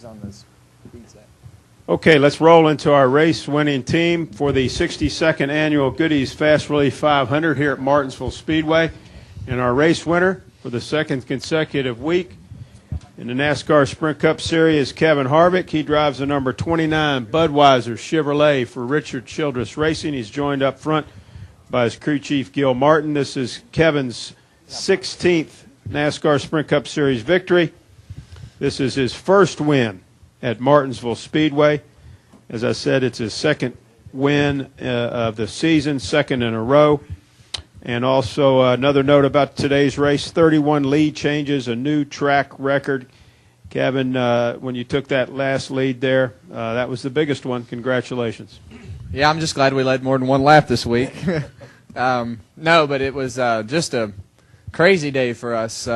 is on this speed set. Okay, let's roll into our race-winning team for the 62nd Annual Goodies Fast Relief 500 here at Martinsville Speedway. And our race winner for the second consecutive week in the NASCAR Sprint Cup Series is Kevin Harvick. He drives the number 29 Budweiser Chevrolet for Richard Childress Racing. He's joined up front by his crew chief, Gil Martin. This is Kevin's 16th NASCAR Sprint Cup Series victory. This is his first win at Martinsville Speedway. As I said, it's his second win of the season, second in a row. And also another note about today's race, 31 lead changes, a new track record. Kevin, when you took that last lead there, that was the biggest one. Congratulations. Yeah, I'm just glad we led more than one lap this week. No, but it was just a crazy day for us.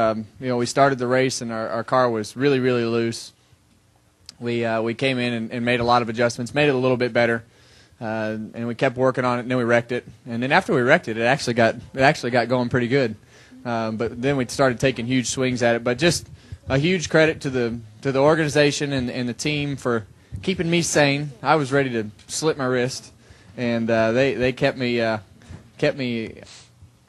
We started the race and our car was really, really loose. We came in and made a lot of adjustments, made it a little bit better, and we kept working on it. And then we wrecked it, and then after we wrecked it, it actually got going pretty good. But then we started taking huge swings at it. But just a huge credit to the organization and the team for keeping me sane. I was ready to slip my wrist, and they kept me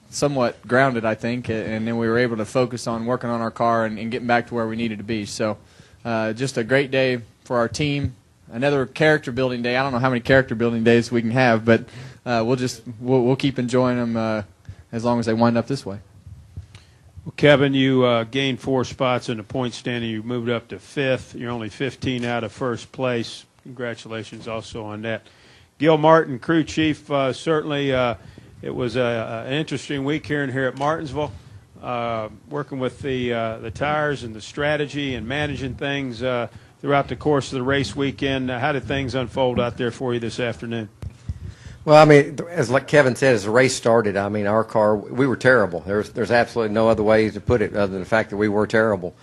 somewhat grounded, I think, and then we were able to focus on working on our car and getting back to where we needed to be. So. Just a great day for our team. Another character building day. I don't know how many character building days we can have, but we'll keep enjoying them as long as they wind up this way. Well, Kevin, you gained 4 spots in the point standing. You moved up to 5th. You're only 15 out of first place. Congratulations also on that. Gil Martin, crew chief, certainly it was an interesting week here at Martinsville. Working with the tires and the strategy and managing things throughout the course of the race weekend. How did things unfold out there for you this afternoon? Well, I mean, as like Kevin said, as the race started, I mean, our car, we were terrible. There's absolutely no other way to put it other than the fact that we were terrible.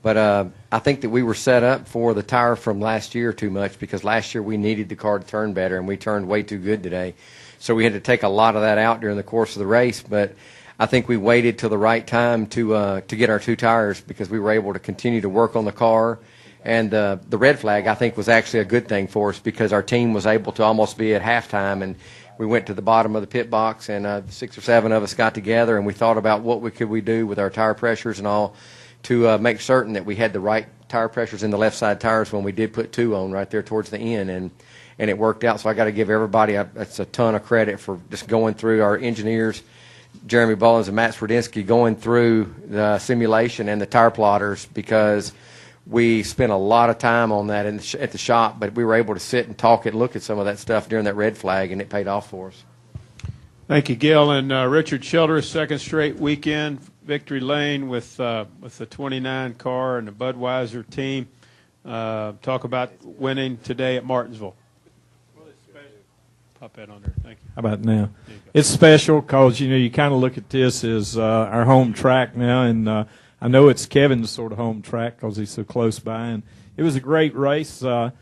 But I think that we were set up for the tire from last year too much, because last year we needed the car to turn better, and we turned way too good today. So we had to take a lot of that out during the course of the race. But I think we waited till the right time to get our 2 tires, because we were able to continue to work on the car. And the red flag, I think, was actually a good thing for us, because our team was able to almost be at halftime, and we went to the bottom of the pit box, and 6 or 7 of us got together, and we thought about what could we do with our tire pressures and all to make certain that we had the right tire pressures in the left side tires when we did put 2 on right there towards the end, and it worked out. So I got to give everybody that's a ton of credit for just going through, our engineers, Jeremy Bullins and Matt Swardinsky, going through the simulation and the tire plotters, because we spent a lot of time on that at the shop, but we were able to sit and talk and look at some of that stuff during that red flag, and it paid off for us. Thank you, Gil. And Richard Childress, second straight weekend, victory lane with the 29 car and the Budweiser team. Talk about winning today at Martinsville. Pop that on there. Thank you. How about now? It's special because, you kind of look at this as our home track now, and I know it's Kevin's sort of home track because he's so close by. And it was a great race for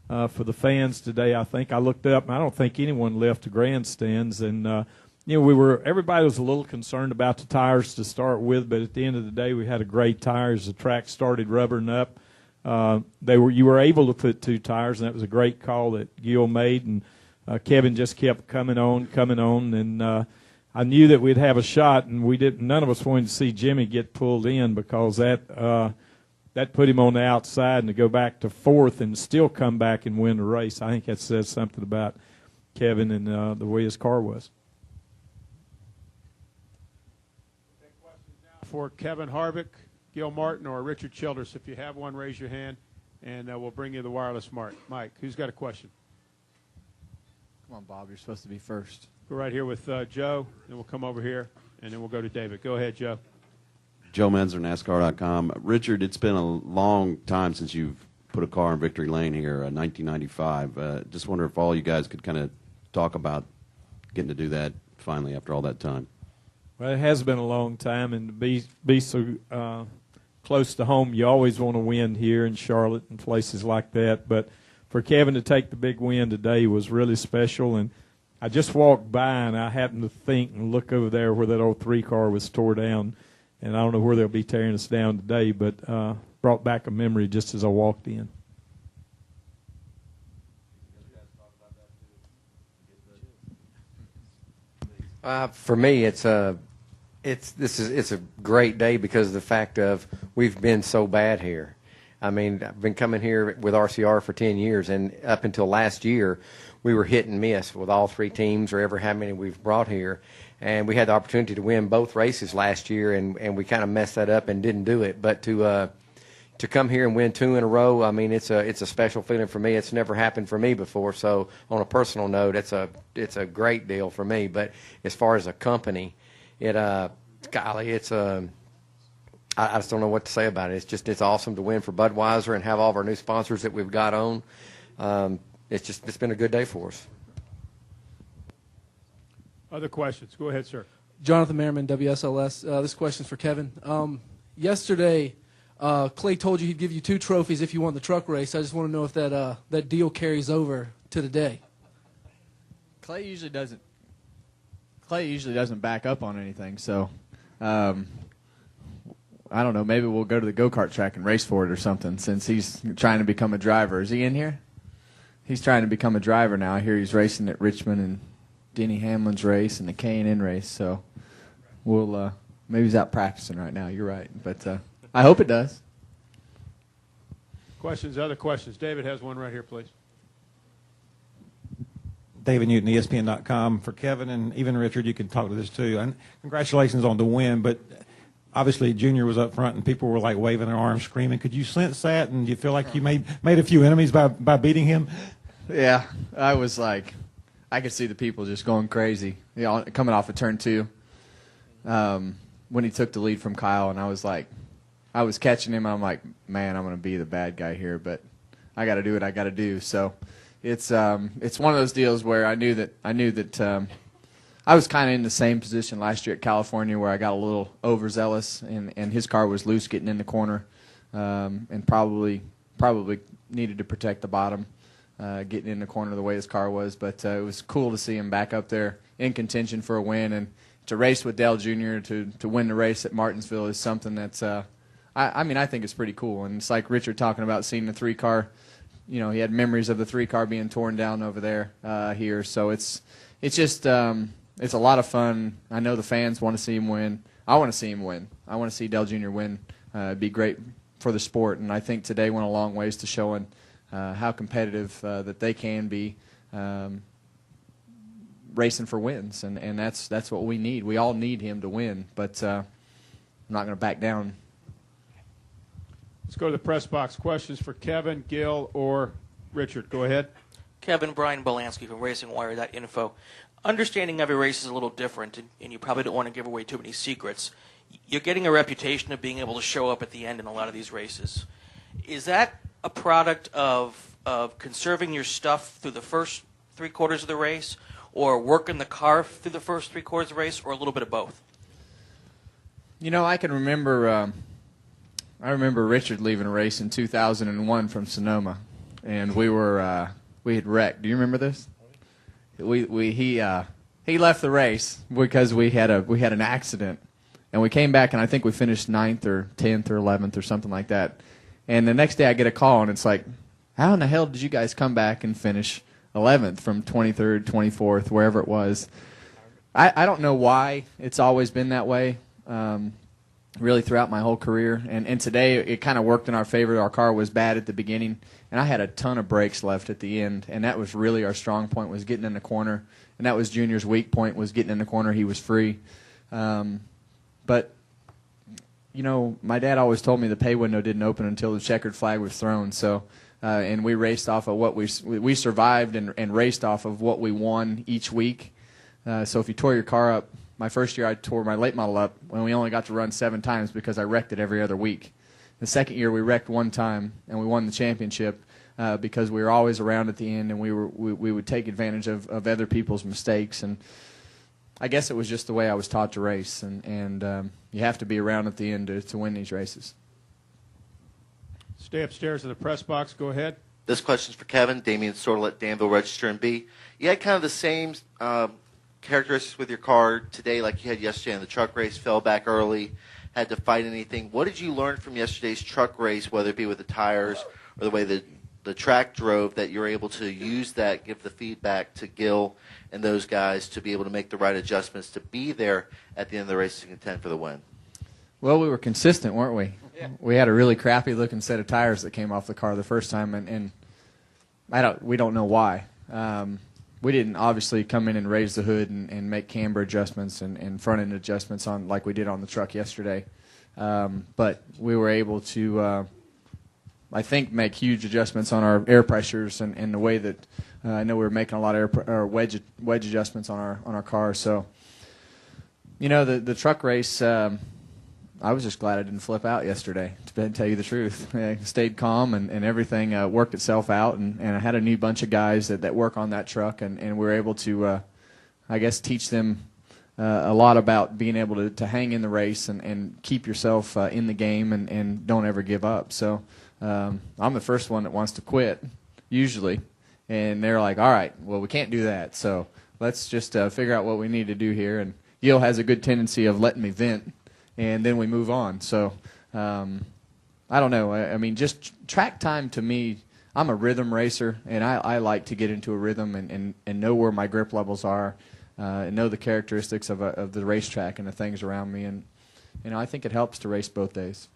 the fans today, I think. I looked up, and I don't think anyone left the grandstands. And, everybody was a little concerned about the tires to start with, but at the end of the day, we had a great tires. The track started rubbering up. You were able to put 2 tires, and that was a great call that Gil made. And Kevin just kept coming on, and I knew that we'd have a shot, and we didn't. None of us wanted to see Jimmy get pulled in, because that put him on the outside, and to go back to 4th and still come back and win the race. I think that says something about Kevin and the way his car was. Take questions now for Kevin Harvick, Gil Martin, or Richard Childress. If you have one, raise your hand, and we'll bring you the wireless mic. Who's got a question? Come on, Bob. You're supposed to be first. Go right here with Joe, then we'll come over here, and then we'll go to David. Go ahead, Joe. Joe Menzer, NASCAR.com. Richard, it's been a long time since you've put a car in victory lane here, 1995. Just wonder if all you guys could kind of talk about getting to do that finally after all that time. Well, it has been a long time, and to be so close to home, you always want to win here in Charlotte and places like that. But for Kevin to take the big win today was really special. And I just walked by, and I happened to think and look over there where that old 3 car was tore down. And I don't know where they'll be tearing us down today, but brought back a memory just as I walked in. For me, it's a great day because of the fact of we've been so bad here. I mean, I've been coming here with RCR for 10 years, and up until last year, we were hit and miss with all three teams or ever how many we've brought here. And we had the opportunity to win both races last year, and we kind of messed that up and didn't do it. But to come here and win 2 in a row, I mean, it's a special feeling for me. It's never happened for me before. So on a personal note, it's a great deal for me. But as far as a company, golly, I just don't know what to say about it. It's awesome to win for Budweiser and have all of our new sponsors that we've got on. It's been a good day for us. Other questions? Go ahead, sir. Jonathan Merriman, WSLS. This question's for Kevin. Yesterday, Clay told you he'd give you 2 trophies if you won the truck race. I just want to know if that deal carries over to today. Clay usually doesn't back up on anything, so I don't know. Maybe we'll go to the go-kart track and race for it or something, since he's trying to become a driver. Is he in here? He's trying to become a driver now. I hear he's racing at Richmond and Denny Hamlin's race and the K&N race, so we'll maybe he's out practicing right now. You're right, but I hope it does. Questions? Other questions? David has one right here, please. David Newton, ESPN.com. For Kevin and even Richard, you can talk to this too. And congratulations on the win, but obviously Junior was up front and people were like waving their arms, screaming. Could you sense that, and do you feel like you made a few enemies by beating him? Yeah, I was like, I could see the people just going crazy, coming off of turn 2 when he took the lead from Kyle, and I was like, I was catching him, and I'm like, man, I'm going to be the bad guy here, but I got to do what I got to do. So it's one of those deals where I knew that I was kind of in the same position last year at California, where I got a little overzealous, and his car was loose getting in the corner, and probably needed to protect the bottom. Getting in the corner the way his car was, but it was cool to see him back up there in contention for a win, and to race with Dale Jr. to win the race at Martinsville is something that's I think it's pretty cool. And it's like Richard talking about seeing the 3-car, he had memories of the 3-car being torn down over there here, so it's just it's a lot of fun. I know the fans want to see him win. I want to see him win. I want to see Dale Jr. win. It'd be great for the sport, and I think today went a long ways to showing how competitive that they can be racing for wins, and that's what we need. We all need him to win, but I'm not going to back down. Let's go to the press box. Questions for Kevin, Gil, or Richard. Go ahead. Kevin, Brian Bolansky from RacingWire.info. Understanding every race is a little different, and you probably don't want to give away too many secrets. You're getting a reputation of being able to show up at the end in a lot of these races. Is that a product of conserving your stuff through the first 3 quarters of the race, or working the car through the first 3 quarters of the race, or a little bit of both? I can remember I remember Richard leaving a race in 2001 from Sonoma, and we had wrecked. Do you remember this? He left the race because we had an accident, and we came back, and I think we finished 9th or 10th or 11th or something like that. And the next day I get a call, and it's like, how in the hell did you guys come back and finish 11th from 23rd, 24th, wherever it was? I don't know why it's always been that way, really throughout my whole career. And today it kind of worked in our favor. Our car was bad at the beginning, and I had a ton of brakes left at the end, and that was really our strong point, was getting in the corner. And that was Junior's weak point, was getting in the corner. He was free. But my dad always told me the pay window didn't open until the checkered flag was thrown. So, and we raced off of what we survived and raced off of what we won each week. So if you tore your car up, my first year I tore my late model up when we only got to run 7 times because I wrecked it every other week. The second year we wrecked 1 time and we won the championship because we were always around at the end, and we would take advantage of other people's mistakes. And I guess it was just the way I was taught to race, and you have to be around at the end to win these races. Stay upstairs in the press box. Go ahead. This question's for Kevin. Damian Sorrell at Danville Register and B. You had kind of the same characteristics with your car today like you had yesterday in the truck race, fell back early, had to fight anything. What did you learn from yesterday's truck race, whether it be with the tires or the way the the track drove that you're able to use that, give the feedback to Gil and those guys to be able to make the right adjustments to be there at the end of the race to contend for the win? Well, we were consistent, weren't we? Yeah. We had a really crappy-looking set of tires that came off the car the first time, and we don't know why. We didn't obviously come in and raise the hood and make camber adjustments and front-end adjustments on like we did on the truck yesterday. But we were able to, I think, make huge adjustments on our air pressures and the way that I know we were making a lot of wedge adjustments on our car. So, you know, the truck race, I was just glad I didn't flip out yesterday, to tell you the truth. I stayed calm and everything worked itself out, and I had a new bunch of guys that work on that truck, and we were able to, I guess, teach them a lot about being able to hang in the race and keep yourself in the game and don't ever give up. So I'm the first one that wants to quit, usually, and they're like, all right, well, we can't do that, so let's just figure out what we need to do here. And Gil has a good tendency of letting me vent, and then we move on. So I don't know. I mean, just track time to me, I'm a rhythm racer, and I like to get into a rhythm and know where my grip levels are, and know the characteristics of the racetrack and the things around me. And, you know, I think it helps to race both days.